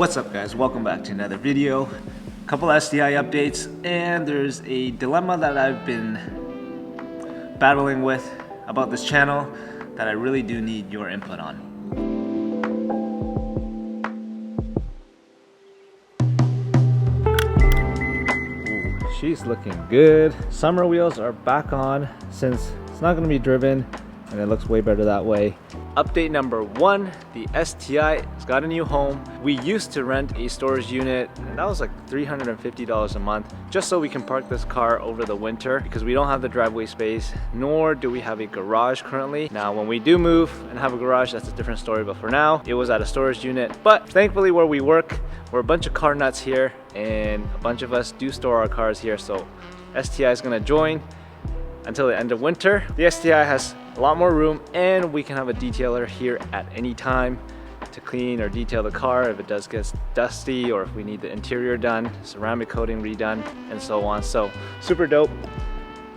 What's up guys, welcome back to another video. A couple STI updates, and there's a dilemma that I've been battling with about this channel that I really do need your input on. Ooh, she's looking good. Summer wheels are back on since it's not going to be driven, and it looks way better that way. Update number one, the STI has got a new home. We used to rent a storage unit, and that was like $350 a month, just so we can park this car over the winter, because we don't have the driveway space, nor do we have a garage currently. Now, when we do move and have a garage, that's a different story, but for now, it was at a storage unit. But thankfully, where we work, we're a bunch of car nuts here, and a bunch of us do store our cars here, so STI is gonna join until the end of winter. The STI has a lot more room, and we can have a detailer here at any time to clean or detail the car if it does get dusty, or if we need the interior done, ceramic coating redone, and so on. So super dope.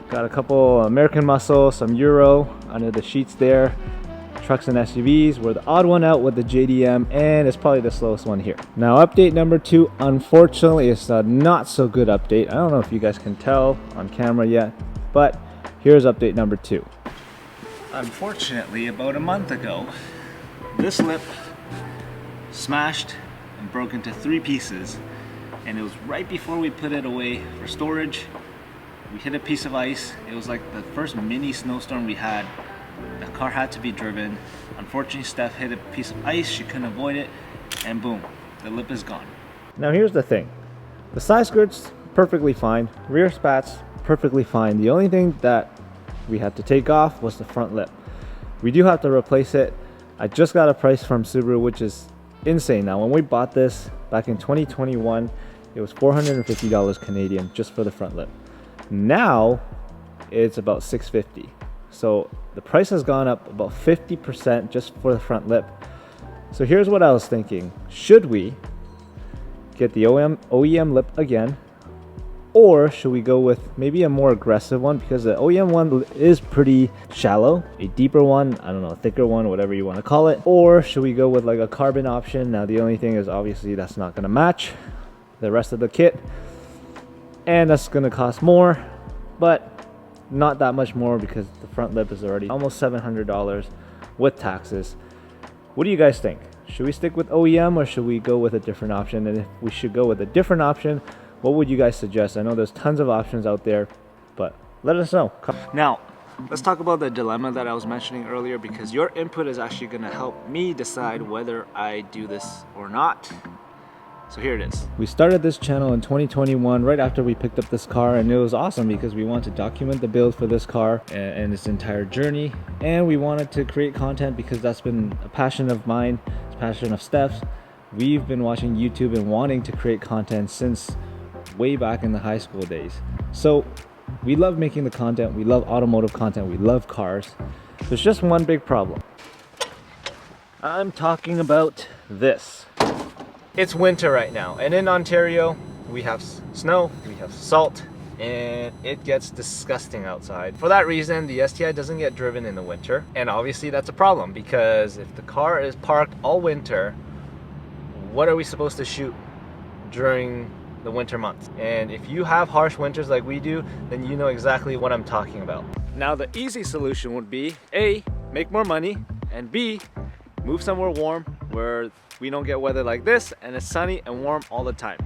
Got a couple American Muscle, some Euro under the sheets there. Trucks and SUVs, we're the odd one out with the JDM, and it's probably the slowest one here. Now, update number two, unfortunately it's a not so good update. I don't know if you guys can tell on camera yet, but here's update number two. Unfortunately, about a month ago, this lip smashed and broke into 3 pieces, and it was right before we put it away for storage. We hit a piece of ice. It was like the first mini snowstorm we had. The car had to be driven. Unfortunately, Steph hit a piece of ice. She couldn't avoid it, and boom, the lip is gone. Now here's the thing. The side skirt's perfectly fine. Rear spats, perfectly fine. The only thing that we had to take off was the front lip. We do have to replace it. I just got a price from Subaru, which is insane. Now, when we bought this back in 2021, it was $450 Canadian just for the front lip. Now it's about $650. So the price has gone up about 50% just for the front lip. So here's what I was thinking. Should we get the OEM lip again, or should we go with maybe a more aggressive one, because the OEM one is pretty shallow, a deeper one, I don't know, a thicker one, whatever you want to call it? Or should we go with like a carbon option? Now the only thing is obviously that's not going to match the rest of the kit, and that's going to cost more, but not that much more, because the front lip is already almost $700 with taxes. What do you guys think? Should we stick with OEM, or should we go with a different option? And if we should go with a different option, what would you guys suggest? I know there's tons of options out there, but let us know. Now, let's talk about the dilemma that I was mentioning earlier, because your input is actually going to help me decide whether I do this or not. So here it is. We started this channel in 2021, right after we picked up this car, and it was awesome because we wanted to document the build for this car and its entire journey, and we wanted to create content because that's been a passion of mine, it's a passion of Steph's. We've been watching YouTube and wanting to create content since way back in the high school days. So we love making the content, we love automotive content, we love cars. There's just one big problem. I'm talking about this. It's winter right now, and in Ontario we have snow, we have salt, and it gets disgusting outside. For that reason, the STI doesn't get driven in the winter, and obviously that's a problem, because if the car is parked all winter, what are we supposed to shoot during the winter months? And if you have harsh winters like we do, then you know exactly what I'm talking about. Now, the easy solution would be A, make more money, and B, move somewhere warm where we don't get weather like this and it's sunny and warm all the time.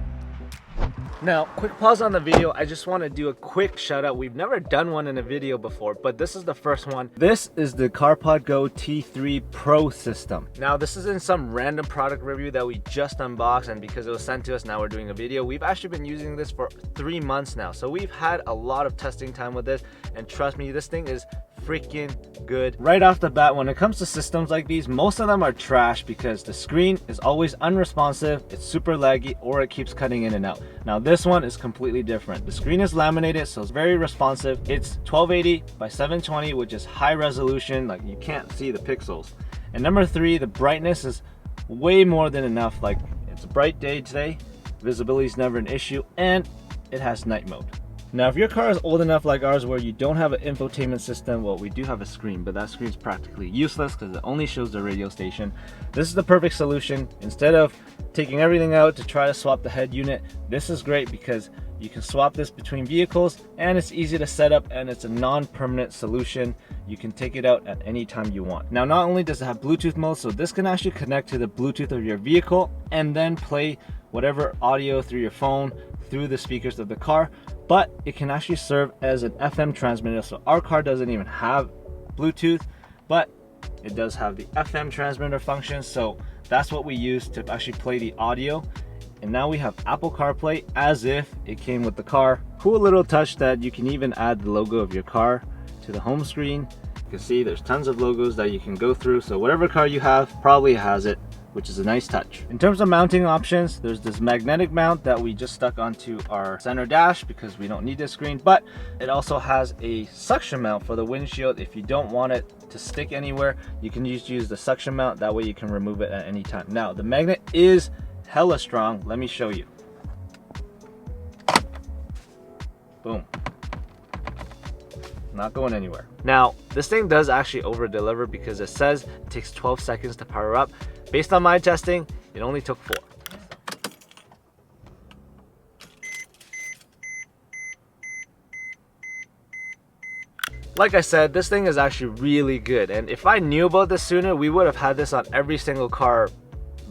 Now, quick pause on the video. I just want to do a quick shout out. We've never done one in a video before, but this is the first one. This is the CarPod Go T3 Pro system. Now, this isn't some random product review that we just unboxed, and because it was sent to us, now we're doing a video. We've actually been using this for 3 months now, so we've had a lot of testing time with this, and trust me, this thing is freaking good. Right off the bat, when it comes to systems like these, most of them are trash because the screen is always unresponsive, it's super laggy, or it keeps cutting in and out. Now this one is completely different. The screen is laminated, so it's very responsive. It's 1280 by 720, which is high resolution, like you can't see the pixels. And number 3, the brightness is way more than enough. Like, it's a bright day today, visibility is never an issue, and it has night mode. Now, if your car is old enough like ours where you don't have an infotainment system, well, we do have a screen, but that screen is practically useless because it only shows the radio station. This is the perfect solution. Instead of taking everything out to try to swap the head unit, this is great because you can swap this between vehicles and it's easy to set up, and it's a non-permanent solution. You can take it out at any time you want. Now, not only does it have Bluetooth mode, so this can actually connect to the Bluetooth of your vehicle and then play whatever audio through your phone through the speakers of the car, but it can actually serve as an FM transmitter. So our car doesn't even have Bluetooth, but it does have the FM transmitter function. So that's what we use to actually play the audio. And now we have Apple CarPlay as if it came with the car. Cool little touch that you can even add the logo of your car to the home screen. You can see there's tons of logos that you can go through. So whatever car you have probably has it, which is a nice touch. In terms of mounting options, there's this magnetic mount that we just stuck onto our center dash because we don't need this screen, but it also has a suction mount for the windshield. If you don't want it to stick anywhere, you can just use the suction mount. That way you can remove it at any time. Now, the magnet is hella strong. Let me show you. Boom. Not going anywhere. Now, this thing does actually over deliver because it says it takes 12 seconds to power up. Based on my testing, it only took 4. Like I said, this thing is actually really good, and if I knew about this sooner, we would have had this on every single car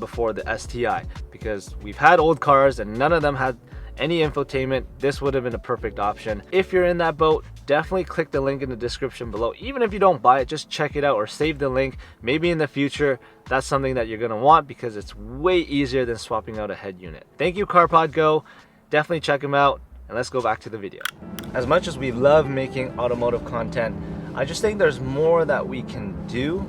before the STI, because we've had old cars and none of them had any infotainment. This would have been a perfect option. If you're in that boat, definitely click the link in the description below. Even if you don't buy it, just check it out or save the link. Maybe in the future that's something that you're gonna want because it's way easier than swapping out a head unit. Thank you, CarPod Go. Definitely check them out, and let's go back to the video. As much as we love making automotive content, I just think there's more that we can do.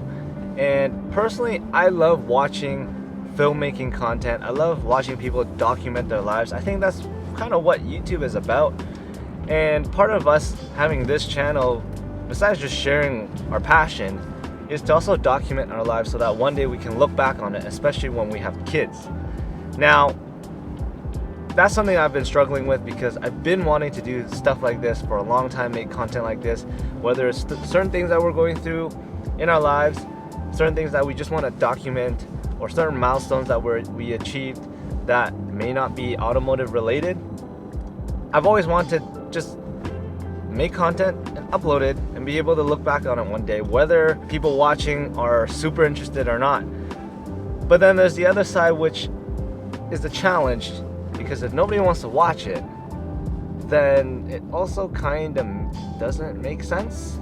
And personally, I love watching filmmaking content. I love watching people document their lives. I think that's kind of what YouTube is about. And part of us having this channel, besides just sharing our passion, is to also document our lives so that one day we can look back on it, especially when we have kids. Now, that's something I've been struggling with because I've been wanting to do stuff like this for a long time, make content like this, whether it's certain things that we're going through in our lives, certain things that we just want to document, or certain milestones that we achieved that may not be automotive related. I've always wanted to just make content and upload it and be able to look back on it one day, whether people watching are super interested or not. But then there's the other side, which is the challenge, because if nobody wants to watch it, then it also kind of doesn't make sense.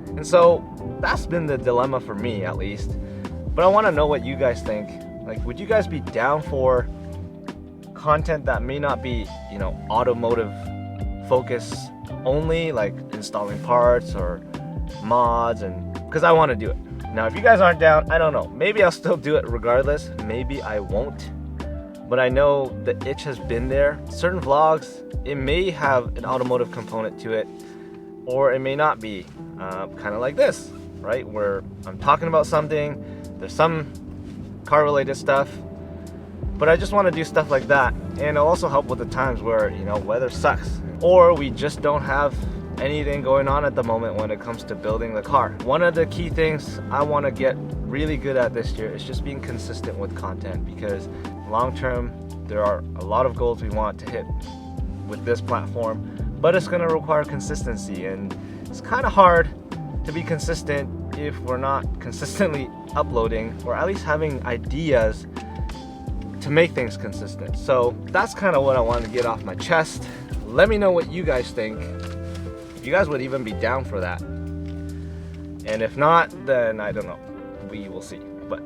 And so that's been the dilemma for me, at least. But I want to know what you guys think. Like, would you guys be down for content that may not be, you know, automotive focus only, like installing parts or mods? And because I want to do it. Now, if you guys aren't down, I don't know. Maybe I'll still do it regardless. Maybe I won't. But I know the itch has been there. Certain vlogs, it may have an automotive component to it, or it may not be. Kind of like this, right? Where I'm talking about something, there's some car related stuff, but I just want to do stuff like that. And it'll also help with the times where, you know, weather sucks, or we just don't have anything going on at the moment when it comes to building the car. One of the key things I want to get really good at this year is just being consistent with content, because long term there are a lot of goals we want to hit with this platform, but it's going to require consistency, and it's kind of hard to be consistent if we're not consistently uploading, or at least having ideas to make things consistent. So that's kind of what I wanted to get off my chest. Let me know what you guys think. If you guys would even be down for that. And if not, then I don't know. We will see. But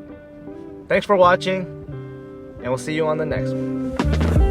thanks for watching, and we'll see you on the next one.